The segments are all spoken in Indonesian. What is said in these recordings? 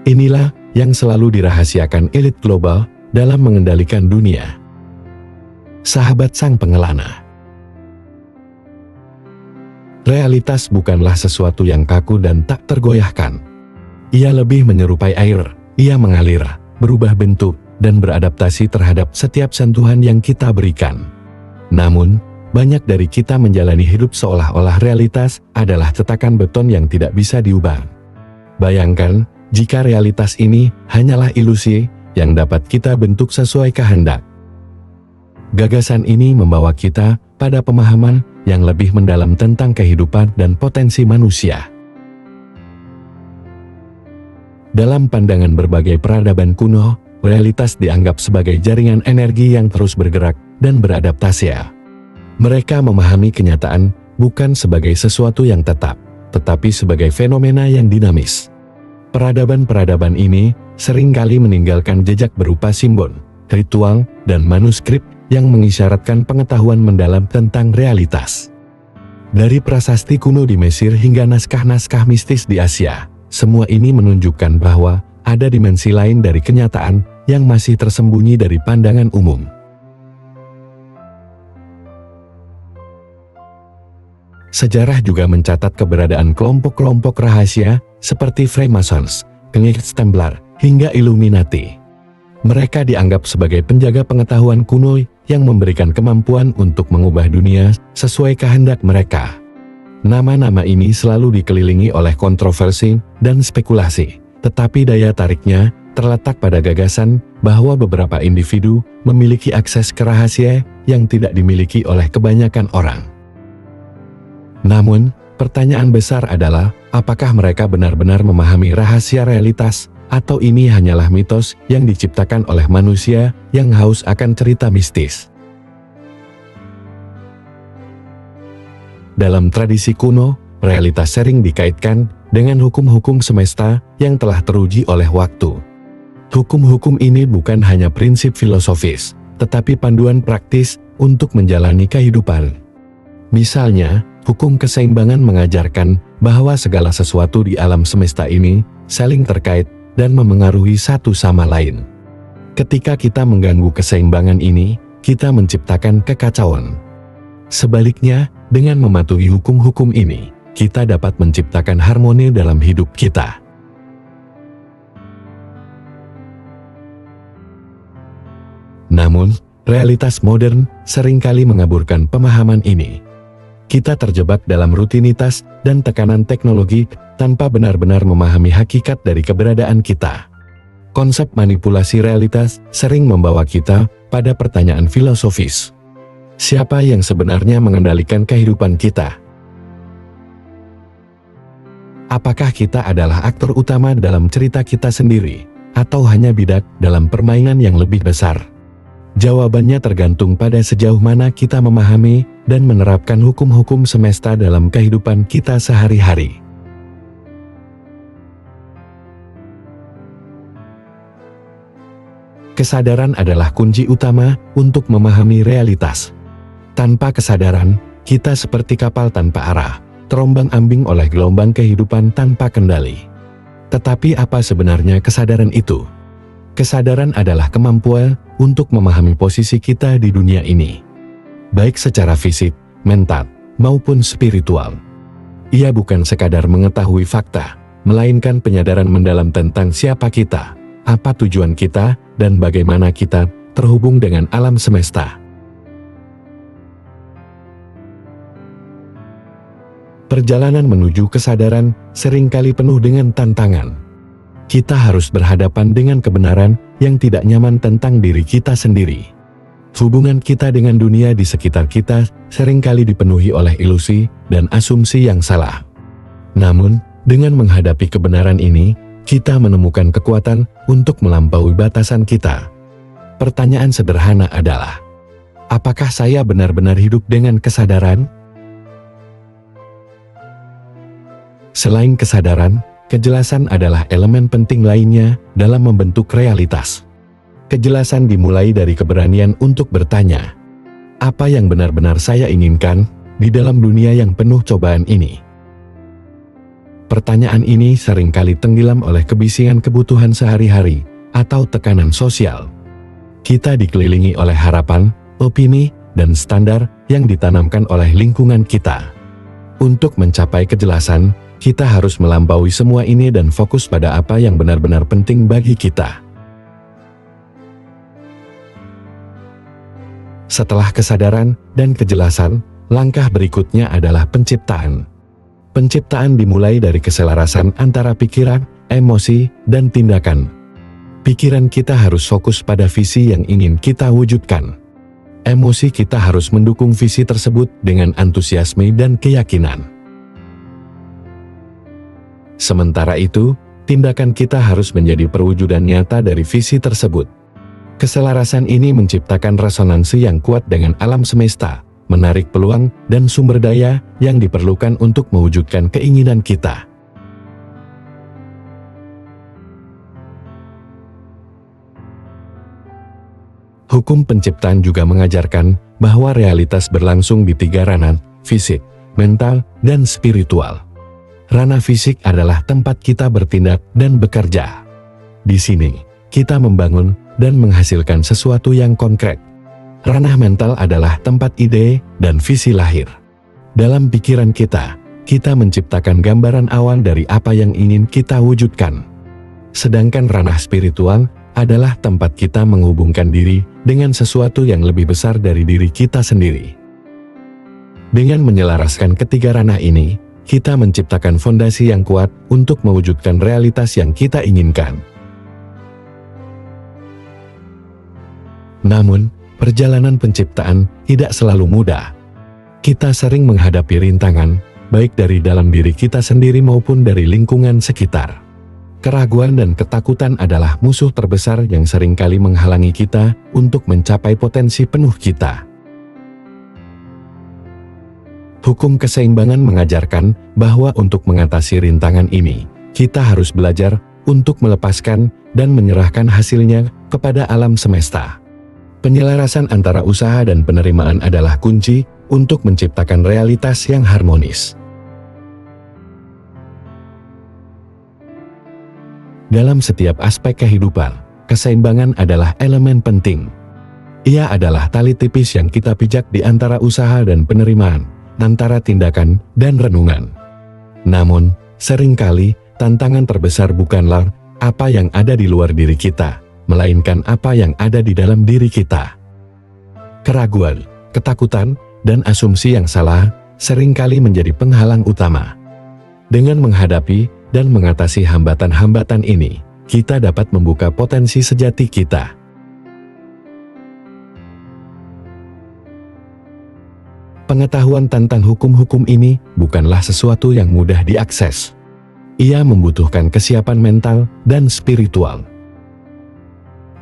Inilah yang selalu dirahasiakan elit global dalam mengendalikan dunia. Sahabat sang pengelana, realitas bukanlah sesuatu yang kaku dan tak tergoyahkan. Ia lebih menyerupai air, ia mengalir, berubah bentuk, dan beradaptasi terhadap setiap sentuhan yang kita berikan. Namun, banyak dari kita menjalani hidup seolah-olah realitas adalah cetakan beton yang tidak bisa diubah. Bayangkan, jika realitas ini hanyalah ilusi yang dapat kita bentuk sesuai kehendak. Gagasan ini membawa kita pada pemahaman yang lebih mendalam tentang kehidupan dan potensi manusia. Dalam pandangan berbagai peradaban kuno, realitas dianggap sebagai jaringan energi yang terus bergerak dan beradaptasi. Mereka memahami kenyataan bukan sebagai sesuatu yang tetap, tetapi sebagai fenomena yang dinamis. Peradaban-peradaban ini seringkali meninggalkan jejak berupa simbol, ritual, dan manuskrip yang mengisyaratkan pengetahuan mendalam tentang realitas. Dari prasasti kuno di Mesir hingga naskah-naskah mistis di Asia, semua ini menunjukkan bahwa ada dimensi lain dari kenyataan yang masih tersembunyi dari pandangan umum. Sejarah juga mencatat keberadaan kelompok-kelompok rahasia seperti Freemasons, Knights Templar, hingga Illuminati. Mereka dianggap sebagai penjaga pengetahuan kuno yang memberikan kemampuan untuk mengubah dunia sesuai kehendak mereka. Nama-nama ini selalu dikelilingi oleh kontroversi dan spekulasi, tetapi daya tariknya terletak pada gagasan bahwa beberapa individu memiliki akses ke rahasia yang tidak dimiliki oleh kebanyakan orang. Namun, pertanyaan besar adalah, apakah mereka benar-benar memahami rahasia realitas, atau ini hanyalah mitos yang diciptakan oleh manusia yang haus akan cerita mistis? Dalam tradisi kuno, realitas sering dikaitkan dengan hukum-hukum semesta yang telah teruji oleh waktu. Hukum-hukum ini bukan hanya prinsip filosofis, tetapi panduan praktis untuk menjalani kehidupan. Misalnya, hukum keseimbangan mengajarkan bahwa segala sesuatu di alam semesta ini saling terkait dan memengaruhi satu sama lain. Ketika kita mengganggu keseimbangan ini, kita menciptakan kekacauan. Sebaliknya, dengan mematuhi hukum-hukum ini, kita dapat menciptakan harmoni dalam hidup kita. Namun, realitas modern seringkali mengaburkan pemahaman ini. Kita terjebak dalam rutinitas dan tekanan teknologi tanpa benar-benar memahami hakikat dari keberadaan kita. Konsep manipulasi realitas sering membawa kita pada pertanyaan filosofis. Siapa yang sebenarnya mengendalikan kehidupan kita? Apakah kita adalah aktor utama dalam cerita kita sendiri, atau hanya bidak dalam permainan yang lebih besar? Jawabannya tergantung pada sejauh mana kita memahami dan menerapkan hukum-hukum semesta dalam kehidupan kita sehari-hari. Kesadaran adalah kunci utama untuk memahami realitas. Tanpa kesadaran, kita seperti kapal tanpa arah, terombang-ambing oleh gelombang kehidupan tanpa kendali. Tetapi apa sebenarnya kesadaran itu? Kesadaran adalah kemampuan untuk memahami posisi kita di dunia ini, baik secara fisik, mental, maupun spiritual. Ia bukan sekadar mengetahui fakta, melainkan penyadaran mendalam tentang siapa kita, apa tujuan kita, dan bagaimana kita terhubung dengan alam semesta. Perjalanan menuju kesadaran seringkali penuh dengan tantangan. Kita harus berhadapan dengan kebenaran yang tidak nyaman tentang diri kita sendiri. Hubungan kita dengan dunia di sekitar kita seringkali dipenuhi oleh ilusi dan asumsi yang salah. Namun, dengan menghadapi kebenaran ini, kita menemukan kekuatan untuk melampaui batasan kita. Pertanyaan sederhana adalah, apakah saya benar-benar hidup dengan kesadaran? Selain kesadaran, kejelasan adalah elemen penting lainnya dalam membentuk realitas. Kejelasan dimulai dari keberanian untuk bertanya, apa yang benar-benar saya inginkan di dalam dunia yang penuh cobaan ini? Pertanyaan ini seringkali tenggelam oleh kebisingan kebutuhan sehari-hari atau tekanan sosial. Kita dikelilingi oleh harapan, opini, dan standar yang ditanamkan oleh lingkungan kita. Untuk mencapai kejelasan, kita harus melampaui semua ini dan fokus pada apa yang benar-benar penting bagi kita. Setelah kesadaran dan kejelasan, langkah berikutnya adalah penciptaan. Penciptaan dimulai dari keselarasan antara pikiran, emosi, dan tindakan. Pikiran kita harus fokus pada visi yang ingin kita wujudkan. Emosi kita harus mendukung visi tersebut dengan antusiasme dan keyakinan. Sementara itu, tindakan kita harus menjadi perwujudan nyata dari visi tersebut. Keselarasan ini menciptakan resonansi yang kuat dengan alam semesta, menarik peluang dan sumber daya yang diperlukan untuk mewujudkan keinginan kita. Hukum penciptaan juga mengajarkan bahwa realitas berlangsung di 3 ranah: fisik, mental, dan spiritual. Ranah fisik adalah tempat kita bertindak dan bekerja. Di sini, kita membangun dan menghasilkan sesuatu yang konkret. Ranah mental adalah tempat ide dan visi lahir. Dalam pikiran kita, kita menciptakan gambaran awal dari apa yang ingin kita wujudkan. Sedangkan ranah spiritual adalah tempat kita menghubungkan diri dengan sesuatu yang lebih besar dari diri kita sendiri. Dengan menyelaraskan ketiga ranah ini, kita menciptakan fondasi yang kuat untuk mewujudkan realitas yang kita inginkan. Namun, perjalanan penciptaan tidak selalu mudah. Kita sering menghadapi rintangan, baik dari dalam diri kita sendiri maupun dari lingkungan sekitar. Keraguan dan ketakutan adalah musuh terbesar yang seringkali menghalangi kita untuk mencapai potensi penuh kita. Hukum keseimbangan mengajarkan bahwa untuk mengatasi rintangan ini, kita harus belajar untuk melepaskan dan menyerahkan hasilnya kepada alam semesta. Penyelarasan antara usaha dan penerimaan adalah kunci untuk menciptakan realitas yang harmonis. Dalam setiap aspek kehidupan, keseimbangan adalah elemen penting. Ia adalah tali tipis yang kita pijak di antara usaha dan penerimaan, antara tindakan dan renungan. Namun, seringkali tantangan terbesar bukanlah apa yang ada di luar diri kita, melainkan apa yang ada di dalam diri kita. Keraguan, ketakutan, dan asumsi yang salah seringkali menjadi penghalang utama. Dengan menghadapi dan mengatasi hambatan-hambatan ini, kita dapat membuka potensi sejati kita. Pengetahuan tentang hukum-hukum ini bukanlah sesuatu yang mudah diakses. Ia membutuhkan kesiapan mental dan spiritual.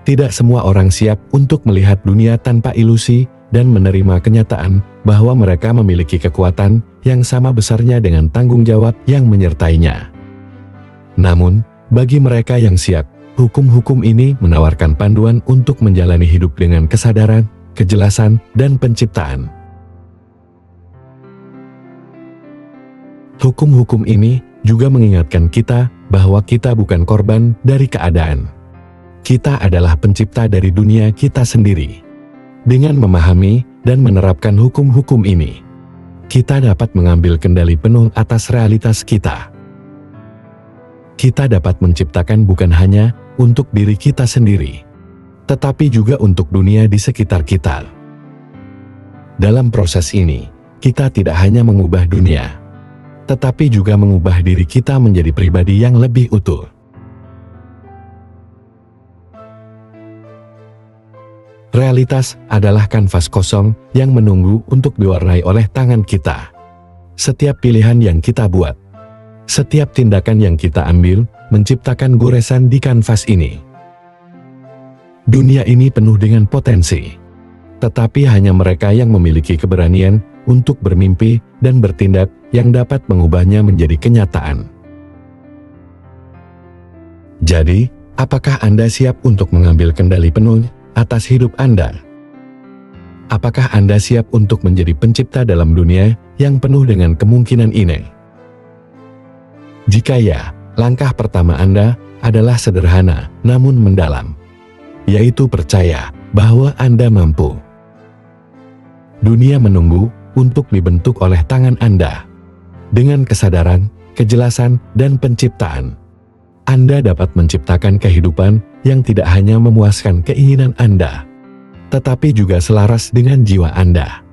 Tidak semua orang siap untuk melihat dunia tanpa ilusi dan menerima kenyataan bahwa mereka memiliki kekuatan yang sama besarnya dengan tanggung jawab yang menyertainya. Namun, bagi mereka yang siap, hukum-hukum ini menawarkan panduan untuk menjalani hidup dengan kesadaran, kejelasan, dan penciptaan. Hukum-hukum ini juga mengingatkan kita bahwa kita bukan korban dari keadaan. Kita adalah pencipta dari dunia kita sendiri. Dengan memahami dan menerapkan hukum-hukum ini, kita dapat mengambil kendali penuh atas realitas kita. Kita dapat menciptakan bukan hanya untuk diri kita sendiri, tetapi juga untuk dunia di sekitar kita. Dalam proses ini, kita tidak hanya mengubah dunia, tetapi juga mengubah diri kita menjadi pribadi yang lebih utuh. Realitas adalah kanvas kosong yang menunggu untuk diwarnai oleh tangan kita. Setiap pilihan yang kita buat, setiap tindakan yang kita ambil, menciptakan goresan di kanvas ini. Dunia ini penuh dengan potensi, tetapi hanya mereka yang memiliki keberanian untuk bermimpi dan bertindak yang dapat mengubahnya menjadi kenyataan. Jadi, apakah Anda siap untuk mengambil kendali penuh atas hidup Anda? Apakah Anda siap untuk menjadi pencipta dalam dunia yang penuh dengan kemungkinan ini? Jika ya, langkah pertama Anda adalah sederhana namun mendalam, yaitu percaya bahwa Anda mampu. Dunia menunggu untuk dibentuk oleh tangan Anda. Dengan kesadaran, kejelasan, dan penciptaan, Anda dapat menciptakan kehidupan yang tidak hanya memuaskan keinginan Anda, tetapi juga selaras dengan jiwa Anda.